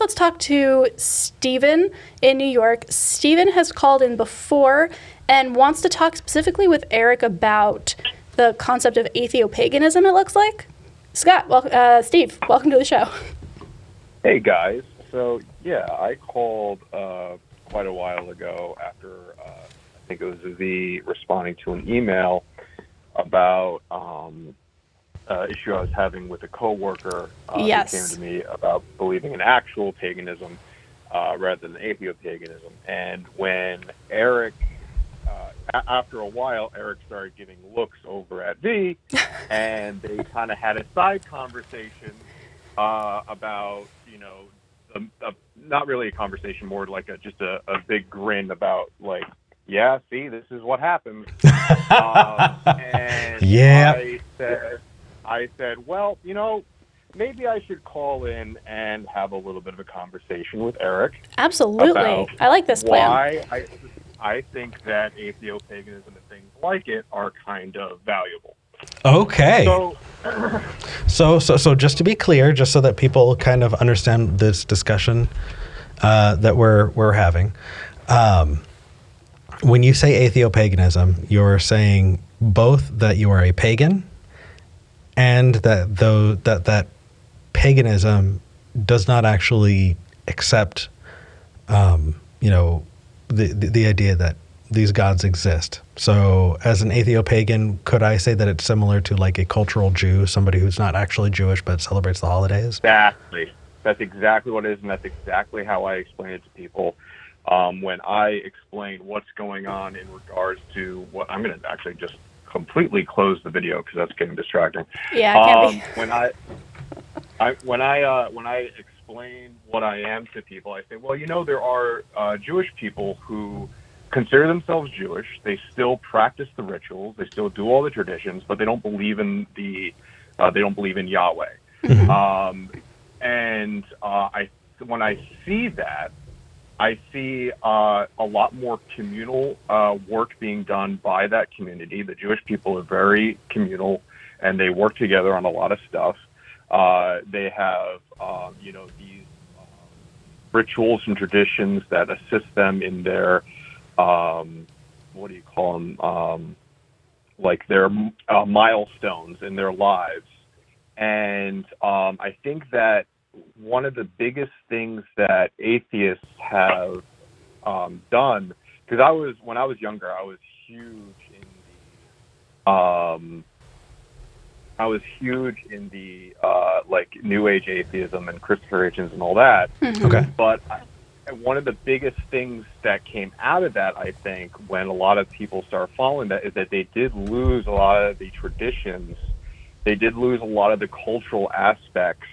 let's talk to Stephen in New York. Stephen has called in before and wants to talk specifically with Eric about the concept of atheopaganism, it looks like. Steve, welcome to the show. Hey, guys. So, yeah, I called quite a while ago after, I think it was the responding to an email about issue I was having with a coworker Yes. who came to me about believing in actual paganism rather than atheopaganism. And when Eric, after a while, Eric started giving looks over at me, and they kind of had a side conversation about, not really a conversation, more like just a big grin about, like, yeah, see, this is what happens. And yeah. I said, well, maybe I should call in and have a little bit of a conversation with Eric. Absolutely. I like this plan. Why I think that atheopaganism and things like it are kind of valuable. Okay. So just to be clear, just so that people kind of understand this discussion that we're having, when you say atheopaganism, you're saying both that you are a pagan and that paganism does not actually accept, the idea that these gods exist. So as an atheopagan, could I say that it's similar to like a cultural Jew, somebody who's not actually Jewish but celebrates the holidays? Exactly. That's exactly what it is, and that's exactly how I explain it to people. When I explain what's going on in regards to what I'm going to actually just completely close the video because that's getting distracting. Yeah, it can be. When I explain what I am to people, I say, well, there are Jewish people who consider themselves Jewish. They still practice the rituals. They still do all the traditions, but they don't believe in Yahweh. Mm-hmm. When I see that, I see a lot more communal work being done by that community. The Jewish people are very communal, and they work together on a lot of stuff. They have, these rituals and traditions that assist them in their, what do you call them? Like their milestones in their lives. And I think that one of the biggest things that atheists have done, because when I was younger, I was huge in the like New Age atheism and Christopher Hitchens and all that. Mm-hmm. Okay. But one of the biggest things that came out of that, I think, when a lot of people started following that, is that they did lose a lot of the traditions. They did lose a lot of the cultural aspects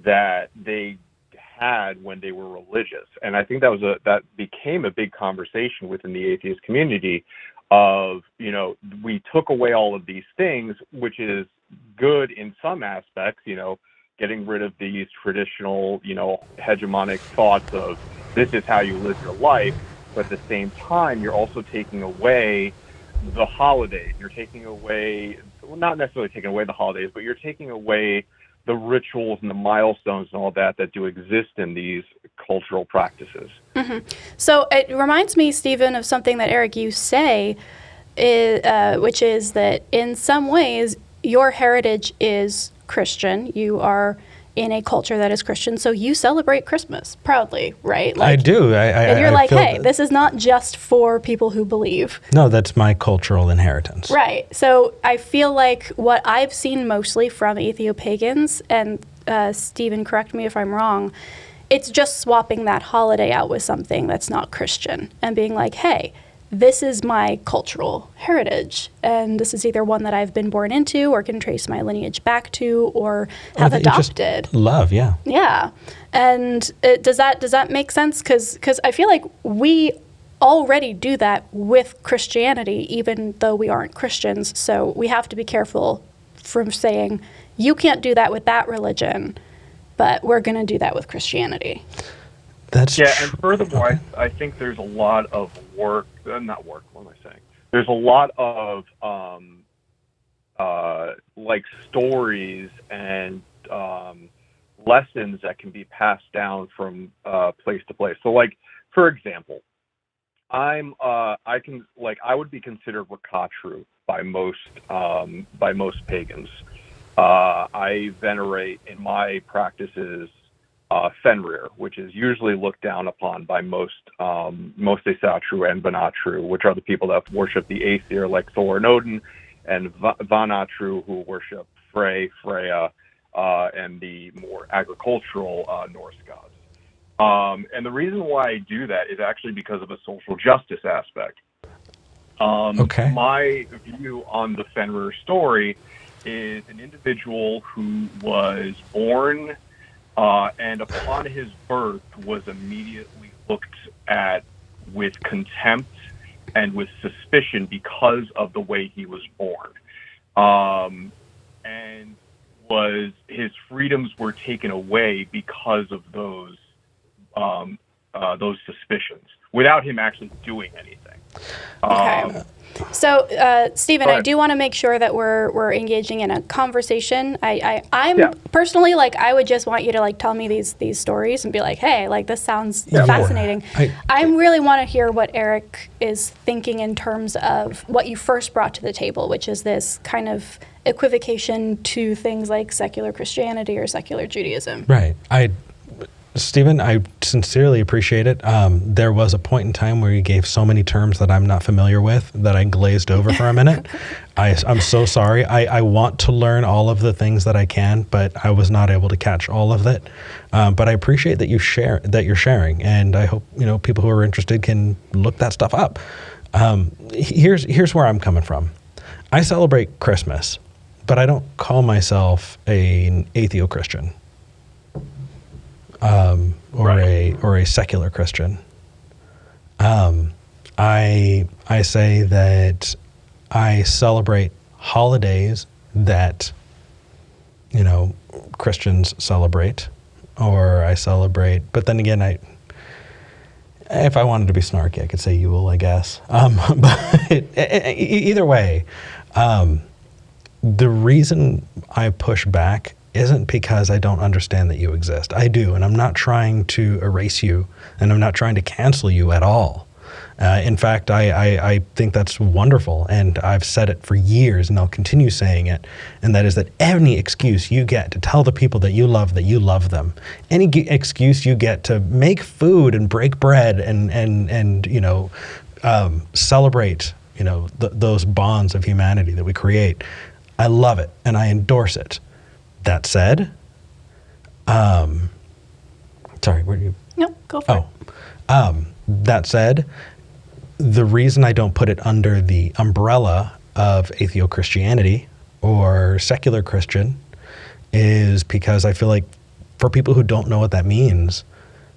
that they had when they were religious. And I think that became a big conversation within the atheist community of, we took away all of these things, which is good in some aspects, getting rid of these traditional, hegemonic thoughts of this is how you live your life. But at the same time, you're also taking away the holidays. You're taking away, well, not necessarily taking away the holidays, but you're taking away the rituals and the milestones and all that do exist in these cultural practices. Mm-hmm. So it reminds me, Stephen, of something that, Eric, you say, which is that in some ways your heritage is Christian. You are in a culture that is Christian, so you celebrate Christmas proudly, right? I do. And you're like, hey, this is not just for people who believe. No, that's my cultural inheritance. Right. So I feel like what I've seen mostly from atheopagans, and Stephen, correct me if I'm wrong, it's just swapping that holiday out with something that's not Christian and being like, hey, this is my cultural heritage, and this is either one that I've been born into or can trace my lineage back to or have adopted. Just love, yeah. Yeah. And does that make sense? Because I feel like we already do that with Christianity, even though we aren't Christians. So we have to be careful from saying, you can't do that with that religion, but we're going to do that with Christianity. That's and furthermore, I think there's a lot of work, not work, what am I saying? There's a lot of like stories and lessons that can be passed down from place to place. So, like, for example, I would be considered Wakatru by most pagans. I venerate in my practices Fenrir, which is usually looked down upon by most Esatru and Vanatru, which are the people that worship the Aesir like Thor and Odin, and Vanatru, who worship Freya, and the more agricultural Norse gods. And the reason why I do that is actually because of a social justice aspect. Okay. My view on the Fenrir story is an individual who was born and upon his birth was immediately looked at with contempt and with suspicion because of the way he was born. And his freedoms were taken away because of those suspicions without him actually doing anything. Okay. So, Stephen, I do want to make sure that we're engaging in a conversation. I'm personally, like, I would just want you to, like, tell me these stories and be like, hey, like, this sounds fascinating. I really want to hear what Eric is thinking in terms of what you first brought to the table, which is this kind of equivocation to things like secular Christianity or secular Judaism. Right. Stephen, I sincerely appreciate it. There was a point in time where you gave so many terms that I'm not familiar with that I glazed over for a minute. I'm so sorry. I want to learn all of the things that I can, but I was not able to catch all of it. But I appreciate that you're sharing, and I hope people who are interested can look that stuff up. Here's where I'm coming from. I celebrate Christmas, but I don't call myself an atheo-Christian. Or a secular Christian. I say that I celebrate holidays that Christians celebrate, or I celebrate. But then again, if I wanted to be snarky, I could say Yule, I guess. But either way, the reason I push back isn't because I don't understand that you exist. I do, and I'm not trying to erase you, and I'm not trying to cancel you at all. In fact, I think that's wonderful, and I've said it for years, and I'll continue saying it, and that is that any excuse you get to tell the people that you love them, any excuse you get to make food and break bread and celebrate those bonds of humanity that we create, I love it, and I endorse it. That said, sorry, where do you? No, go for it. That said, the reason I don't put it under the umbrella of atheo-Christianity or secular Christian is because I feel like for people who don't know what that means,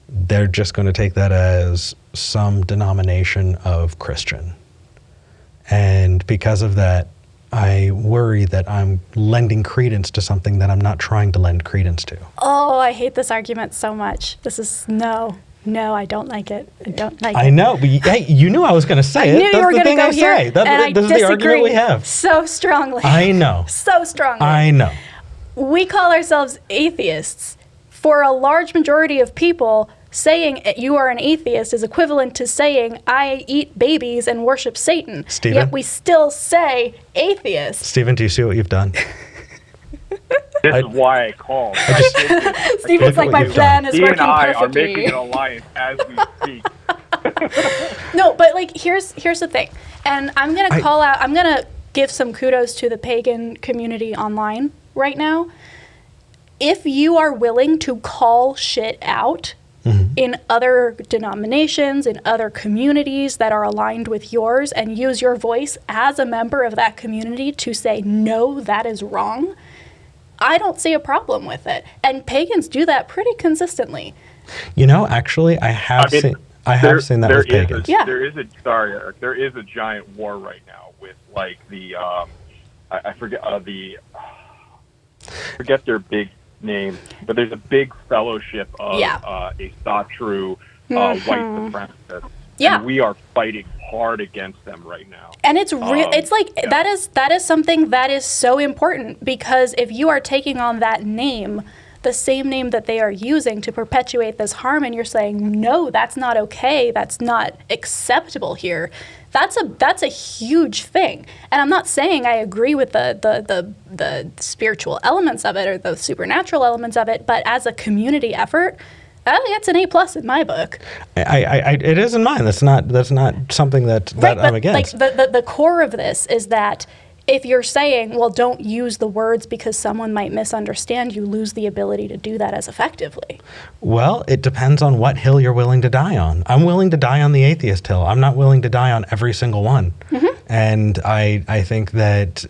they're just going to take that as some denomination of Christian. And because of that, I worry that I'm lending credence to something that I'm not trying to lend credence to. Oh, I hate this argument so much. This is no, I don't like it. I don't like it. I know, but hey, you knew I was going to say it. I knew you were going to go here, and this is the argument we have. So strongly. I know. So strongly. I know. We call ourselves atheists. For a large majority of people, saying you are an atheist is equivalent to saying I eat babies and worship Satan. Stephen? Yet we still say atheist. Stephen, do you see what you've done? This is why I called. Stephen's like, my plan is working perfectly. Steve and I are making an alliance as we speak. No, but like here's the thing, and I'm gonna give some kudos to the pagan community online right now. If you are willing to call shit out in other denominations, in other communities that are aligned with yours, and use your voice as a member of that community to say, no, that is wrong, I don't see a problem with it. And pagans do that pretty consistently. Actually, I have seen that with pagans. There is a giant war right now with like the I forget their big name, but there's a big fellowship of Esatru white supremacists. Yeah. And we are fighting hard against them right now. And it's it's like that is something that is so important, because if you are taking on that name, the same name that they are using to perpetuate this harm, and you're saying, no, that's not okay, that's not acceptable here. That's a huge thing. And I'm not saying I agree with the spiritual elements of it or the supernatural elements of it, but as a community effort, it's an A+ in my book. It is in mine. That's not something that I'm against. Like the core of this is that if you're saying, well, don't use the words because someone might misunderstand, you lose the ability to do that as effectively. Well, it depends on what hill you're willing to die on. I'm willing to die on the atheist hill. I'm not willing to die on every single one. Mm-hmm. And I think that,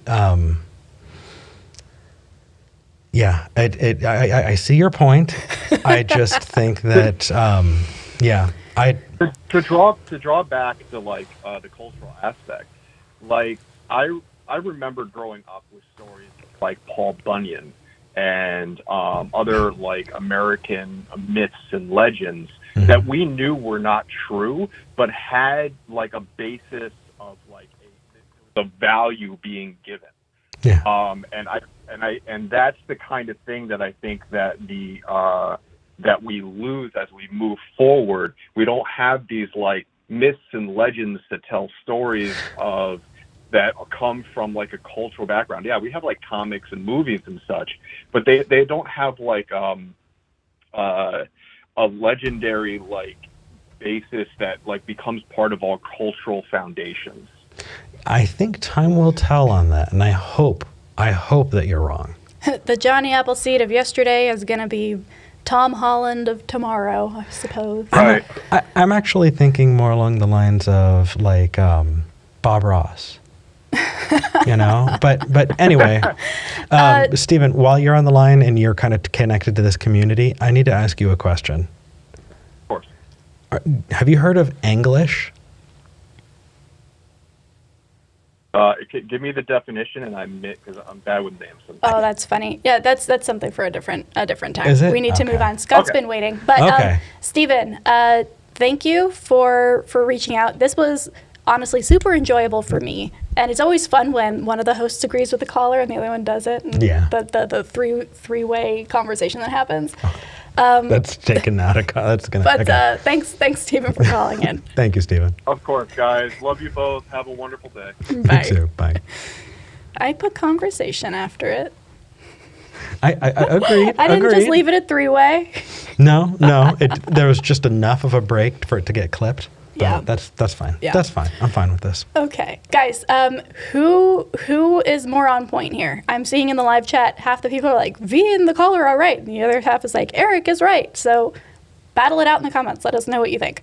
I see your point. I just think that, To draw back to like the cultural aspect, like I remember growing up with stories like Paul Bunyan and other like American myths and legends that we knew were not true, but had like a basis of like the value being given. Yeah. And that's the kind of thing that I think that that we lose as we move forward. We don't have these like myths and legends to tell stories of that come from like a cultural background. Yeah, we have like comics and movies and such, but they don't have like a legendary like basis that like becomes part of our cultural foundations. I think time will tell on that, and I hope that you're wrong. The Johnny Appleseed of yesterday is going to be Tom Holland of tomorrow, I suppose. Right. I'm actually thinking more along the lines of like Bob Ross. But anyway, Stephen, while you're on the line and you're kind of connected to this community, I need to ask you a question. Of course. Have you heard of English? Give me the definition, and I admit because I'm bad with names sometimes. Oh, that's funny. Yeah, that's something for a different time. Is it? We need to Okay. move on. Scott's Okay. been waiting. But Stephen, thank you for reaching out. This was honestly super enjoyable for me, and it's always fun when one of the hosts agrees with the caller and the other one doesn't. And Yeah. The three-way conversation that happens. That's taken out of that's gonna. But okay. thanks Stephen for calling in. Thank you, Stephen. Of course, guys. Love you both. Have a wonderful day. Bye. You too. Bye. I put conversation after it. I agreed. I didn't just agreed. leave it at three-way. No. There was just enough of a break for it to get clipped. But Yeah. That's fine. Yeah. That's fine. I'm fine with this. Okay, guys, who is more on point here? I'm seeing in the live chat, half the people are like, V and the caller are right, and the other half is like, Eric is right. So battle it out in the comments. Let us know what you think.